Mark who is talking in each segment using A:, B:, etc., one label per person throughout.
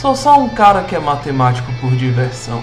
A: Sou só um cara que é matemático por diversão.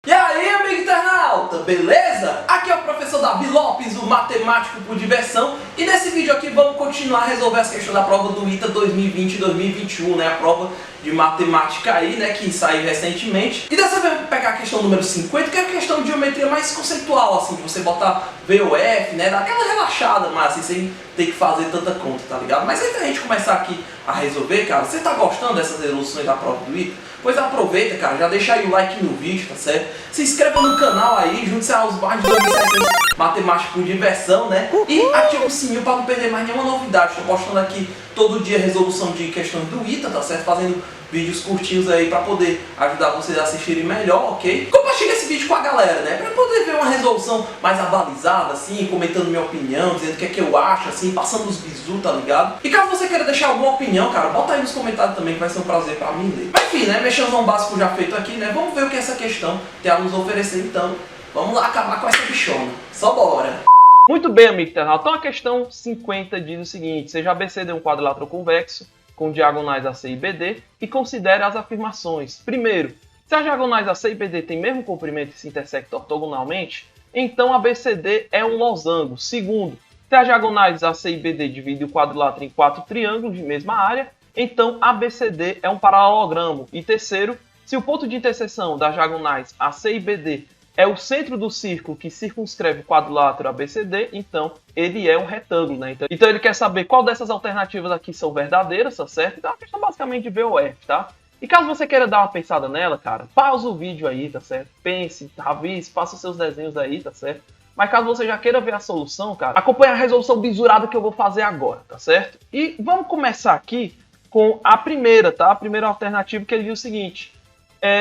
B: E aí, amigo internauta, beleza? Aqui é o professor Davi Lopes, o matemático por diversão. E nesse vídeo aqui vamos continuar a resolver as questões da prova do ITA 2020-2021, né? A prova de matemática aí, né? Que saiu recentemente. E dessa vez eu vou pegar a questão número 50, que é a questão de geometria mais conceitual, assim. De você botar VOF, né? Dar aquela relaxada, mas assim, sem ter que fazer tanta conta, tá ligado? Mas antes da gente começar aqui a resolver, cara, você tá gostando dessas resoluções da prova do ITA? Pois aproveita, cara, já deixa aí o like no vídeo, tá certo? Se inscreva no canal aí, junte-se aos mais de 2.700 matemáticos por diversão, né? E ativa o sininho para não perder mais nenhuma novidade. Estou postando aqui todo dia resolução de questões do ITA, tá certo? Fazendo vídeos curtinhos aí para poder ajudar vocês a assistirem melhor, ok? Compartilhe esse vídeo com a galera, né? Para poder ver uma resolução mais abalizada, assim, comentando minha opinião, dizendo o que é que eu acho, assim, passando os bizu, tá ligado? E caso você queira deixar alguma opinião, cara, bota aí nos comentários também que vai ser um prazer para mim ler. Mas enfim, né? Mexendo básico já feito aqui, né? Vamos ver o que essa questão tem a nos oferecer, então. Vamos lá acabar com essa bichona. Só bora!
C: Muito bem, amigo internauta. Então a questão 50 diz o seguinte: seja ABCD um quadrilátero convexo com diagonais AC e BD e considere as afirmações. Primeiro, se as diagonais AC e BD têm mesmo comprimento e se intersectam ortogonalmente, então ABCD é um losango. Segundo, se as diagonais AC e BD dividem o quadrilátero em 4 triângulos de mesma área, então ABCD é um paralelogramo. E terceiro, se o ponto de interseção das diagonais AC e BD é o centro do círculo que circunscreve o quadrilátero ABCD, então ele é um retângulo, né? Então ele quer saber qual dessas alternativas aqui são verdadeiras, tá certo? Então é uma questão basicamente de VOF, tá? E caso você queira dar uma pensada nela, cara, pausa o vídeo aí, tá certo? Pense, avise, faça os seus desenhos aí, tá certo? Mas caso você já queira ver a solução, cara, acompanhe a resolução bisurada que eu vou fazer agora, tá certo? E vamos começar aqui com a primeira, tá? A primeira alternativa, que ele diz o seguinte: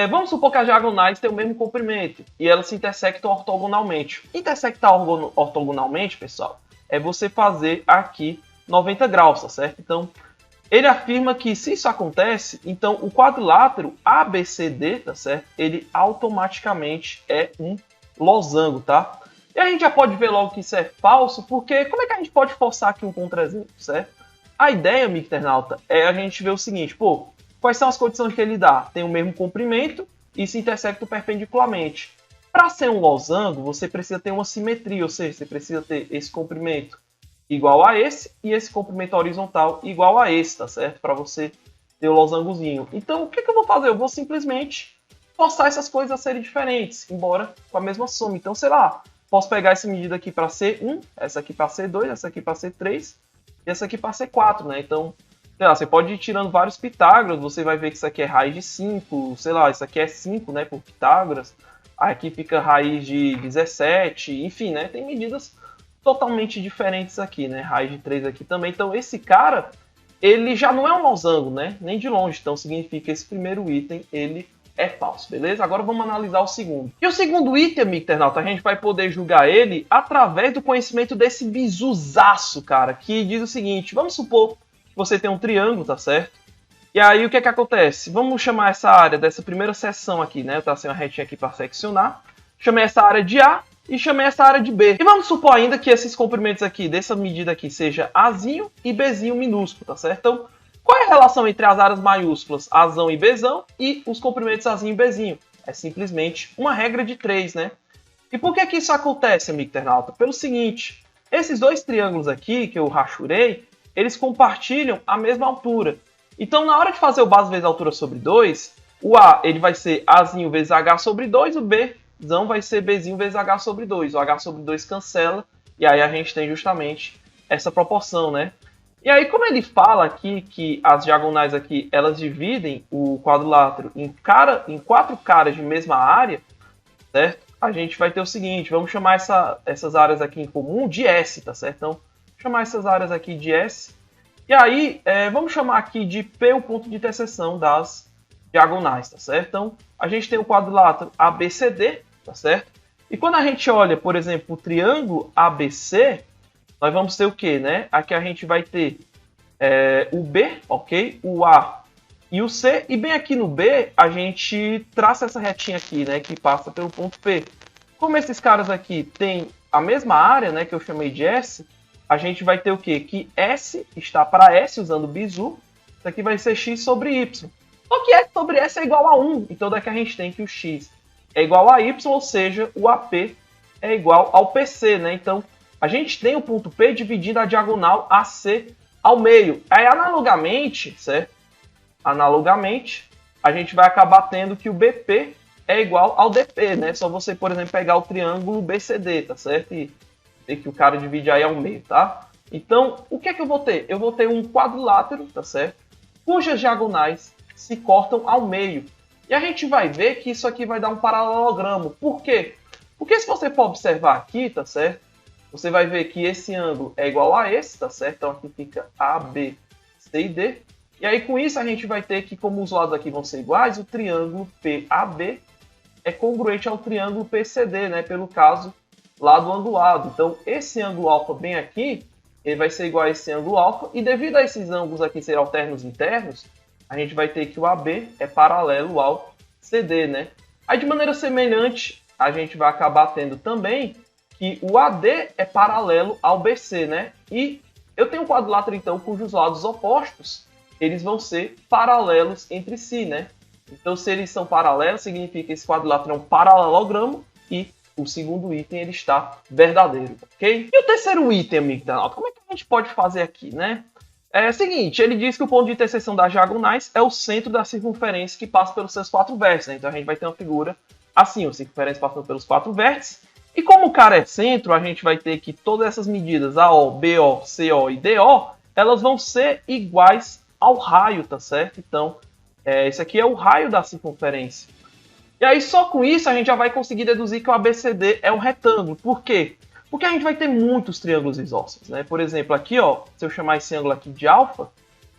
C: vamos supor que as diagonais têm o mesmo comprimento e elas se intersectam ortogonalmente. Intersectar ortogonalmente, pessoal, é você fazer aqui 90 graus, tá certo? Então, ele afirma que se isso acontece, então o quadrilátero ABCD, tá certo? Ele automaticamente é um losango, tá? E a gente já pode ver logo que isso é falso, porque como é que a gente pode forçar aqui um contra-exemplo, certo? A ideia, amigo internauta, é a gente ver o seguinte: pô, quais são as condições que ele dá? Tem o mesmo comprimento e se intersectam perpendicularmente. Para ser um losango, você precisa ter uma simetria, ou seja, você precisa ter esse comprimento igual a esse e esse comprimento horizontal igual a esse, tá certo? Para você ter o losangozinho. Então, o que eu vou fazer? Eu vou simplesmente forçar essas coisas a serem diferentes, embora com a mesma soma. Então, sei lá, posso pegar essa medida aqui para C1, essa aqui para C2, essa aqui para C3 e essa aqui para C4, né? Então, sei lá, você pode ir tirando vários Pitágoras, você vai ver que isso aqui é raiz de 5, sei lá, isso aqui é 5, né, por Pitágoras. Aqui fica raiz de 17, enfim, né, tem medidas totalmente diferentes aqui, né, raiz de 3 aqui também. Então esse cara, ele já não é um losango, né, nem de longe, então significa que esse primeiro item, ele é falso, beleza? Agora vamos analisar o segundo. E o segundo item, amigo internauta, a gente vai poder julgar ele através do conhecimento desse bizuzaço, cara, que diz o seguinte: vamos supor você tem um triângulo, tá certo? E aí o que é que acontece? Vamos chamar essa área dessa primeira seção aqui, né? Eu tracei uma retinha aqui para seccionar. Chamei essa área de A e chamei essa área de B. E vamos supor ainda que esses comprimentos aqui, dessa medida aqui, seja Azinho e Bzinho minúsculo, tá certo? Então, qual é a relação entre as áreas maiúsculas Azão e Bzão e os comprimentos Azinho e Bzinho? É simplesmente uma regra de 3, né? E por que isso acontece, amigo internauta? Pelo seguinte: esses dois triângulos aqui que eu rachurei, eles compartilham a mesma altura. Então, na hora de fazer o base vezes altura sobre 2, o A ele vai ser Azinho vezes H sobre 2, o Bzão vai ser Bzinho vezes H sobre 2. O H sobre 2 cancela, e aí a gente tem justamente essa proporção, né? E aí, como ele fala aqui que as diagonais aqui, elas dividem o quadrilátero em 4 caras de mesma área, certo? A gente vai ter o seguinte: vamos chamar essas áreas aqui em comum de S, tá certo? Então, chamar essas áreas aqui de S. E aí, vamos chamar aqui de P o ponto de interseção das diagonais, tá certo? Então, a gente tem o quadrilátero ABCD, tá certo? E quando a gente olha, por exemplo, o triângulo ABC, nós vamos ter o quê, né? Aqui a gente vai ter o B, ok? O A e o C. E bem aqui no B, a gente traça essa retinha aqui, né? Que passa pelo ponto P. Como esses caras aqui têm a mesma área, né? Que eu chamei de S, a gente vai ter o quê? Que S está para S usando o bizu. Isso aqui vai ser x sobre y. Só que S sobre S é igual a 1. Então daqui a gente tem que o x é igual a y, ou seja, o AP é igual ao PC, né? Então a gente tem o ponto P dividindo a diagonal AC ao meio. Aí analogamente, certo? Analogamente, a gente vai acabar tendo que o BP é igual ao DP, né? Só você, por exemplo, pegar o triângulo BCD, tá certo? E ter que o cara divide aí ao meio, tá? Então, o que é que eu vou ter? Eu vou ter um quadrilátero, tá certo? Cujas diagonais se cortam ao meio. E a gente vai ver que isso aqui vai dar um paralelogramo. Por quê? Porque se você for observar aqui, tá certo? Você vai ver que esse ângulo é igual a esse, tá certo? Então aqui fica A, B, C e D. E aí com isso a gente vai ter que, como os lados aqui vão ser iguais, o triângulo PAB é congruente ao triângulo PCD, né? Pelo caso lado angulado. Então esse ângulo alfa bem aqui, ele vai ser igual a esse ângulo alfa. E devido a esses ângulos aqui serem alternos internos, a gente vai ter que o AB é paralelo ao CD, né? Aí de maneira semelhante, a gente vai acabar tendo também que o AD é paralelo ao BC, né? E eu tenho um quadrilátero, então, cujos lados opostos, eles vão ser paralelos entre si, né? Então, se eles são paralelos, significa que esse quadrilátero é um paralelogramo e o segundo item, ele está verdadeiro, ok? E o terceiro item, amigo internauta, como é que a gente pode fazer aqui, né? É o seguinte, ele diz que o ponto de interseção das diagonais é o centro da circunferência que passa pelos seus 4 vértices, né? Então, a gente vai ter uma figura assim, a circunferência passando pelos 4 vértices. E como o cara é centro, a gente vai ter que todas essas medidas, AO, BO, CO e DO, elas vão ser iguais ao raio, tá certo? Então, esse aqui é o raio da circunferência. E aí, só com isso, a gente já vai conseguir deduzir que o ABCD é um retângulo. Por quê? Porque a gente vai ter muitos triângulos isósceles, né? Por exemplo, aqui, ó, se eu chamar esse ângulo aqui de alfa,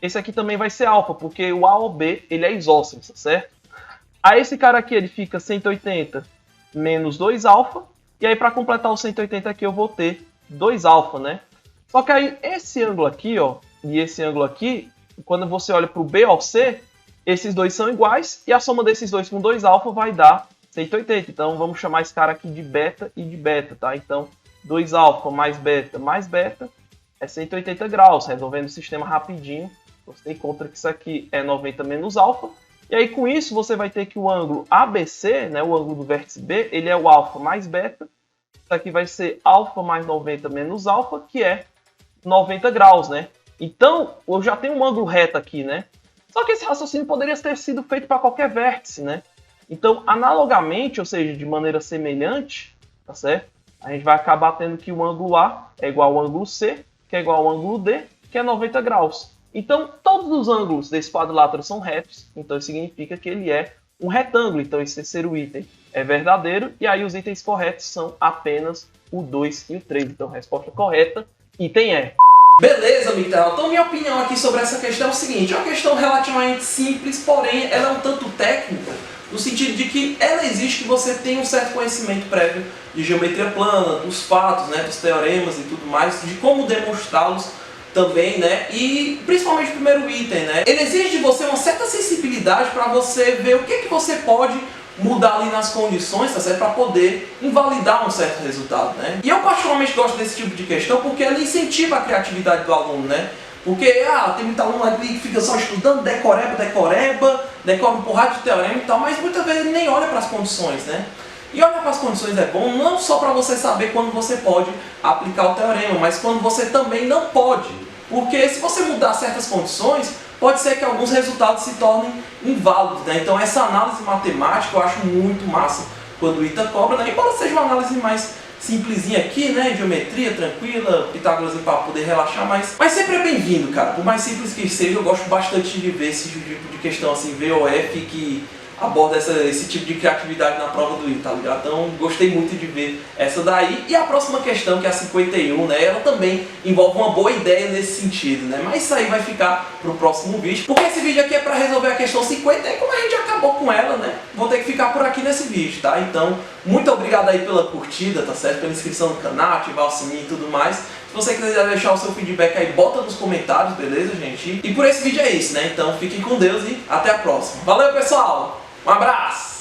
C: esse aqui também vai ser alfa, porque o AOB, ele é isósceles, tá certo? Aí esse cara aqui, ele fica 180 menos 2 alfa, e aí para completar o 180 aqui eu vou ter 2 alfa, né? Só que aí esse ângulo aqui, ó, e esse ângulo aqui, quando você olha para o BOC, esses dois são iguais, e a soma desses dois com 2 alfa vai dar 180. Então vamos chamar esse cara aqui de beta e de beta, tá? Então 2 alfa mais beta é 180 graus. Resolvendo o sistema rapidinho, você encontra que isso aqui é 90 menos alfa. E aí com isso você vai ter que o ângulo ABC, né, o ângulo do vértice B, ele é o alfa mais beta. Isso aqui vai ser alfa mais 90 menos alfa, que é 90 graus, né? Então, eu já tenho um ângulo reto aqui, né? Só que esse raciocínio poderia ter sido feito para qualquer vértice, né? Então, analogamente, ou seja, de maneira semelhante, tá certo? A gente vai acabar tendo que o ângulo A é igual ao ângulo C, que é igual ao ângulo D, que é 90 graus. Então, todos os ângulos desse quadrilátero são retos, então isso significa que ele é um retângulo. Então, esse terceiro item é verdadeiro, e aí os itens corretos são apenas o 2 e o 3. Então, resposta correta, item E.
B: Beleza, amigo internauta. Então, minha opinião aqui sobre essa questão é o seguinte: é uma questão relativamente simples, porém ela é um tanto técnica, no sentido de que ela exige que você tenha um certo conhecimento prévio de geometria plana, dos fatos, né, dos teoremas e tudo mais, de como demonstrá-los também, né? E principalmente o primeiro item, né? Ele exige de você uma certa sensibilidade para você ver o que você pode mudar ali nas condições, tá certo? Para poder invalidar um certo resultado, né? E eu particularmente gosto desse tipo de questão porque ela incentiva a criatividade do aluno, né? Porque, tem muito aluno ali que fica só estudando decora um porrada de teorema e tal, mas muitas vezes ele nem olha para as condições, né? E olhar para as condições é bom não só para você saber quando você pode aplicar o teorema, mas quando você também não pode. Porque se você mudar certas condições, pode ser que alguns resultados se tornem inválidos, né? Então essa análise matemática eu acho muito massa quando o ITA cobra, né? Embora seja uma análise mais simplesinha aqui, né? Geometria tranquila, Pitágoras para poder relaxar, mas sempre é bem-vindo, cara. Por mais simples que seja, eu gosto bastante de ver esse tipo de questão assim, VOF, que aborda esse tipo de criatividade na prova do ITA, tá ligado? Então gostei muito de ver essa daí. E a próxima questão, que é a 51, né? Ela também envolve uma boa ideia nesse sentido, né? Mas isso aí vai ficar pro próximo vídeo, porque esse vídeo aqui é para resolver a questão 50, e como a gente acabou com ela, né? Vou ter que ficar por aqui nesse vídeo, tá? Então, muito obrigado aí pela curtida, tá certo? Pela inscrição no canal, ativar o sininho e tudo mais. Se você quiser deixar o seu feedback aí, bota nos comentários, beleza, gente? E por esse vídeo é isso, né? Então, fiquem com Deus e até a próxima. Valeu, pessoal! Um abraço!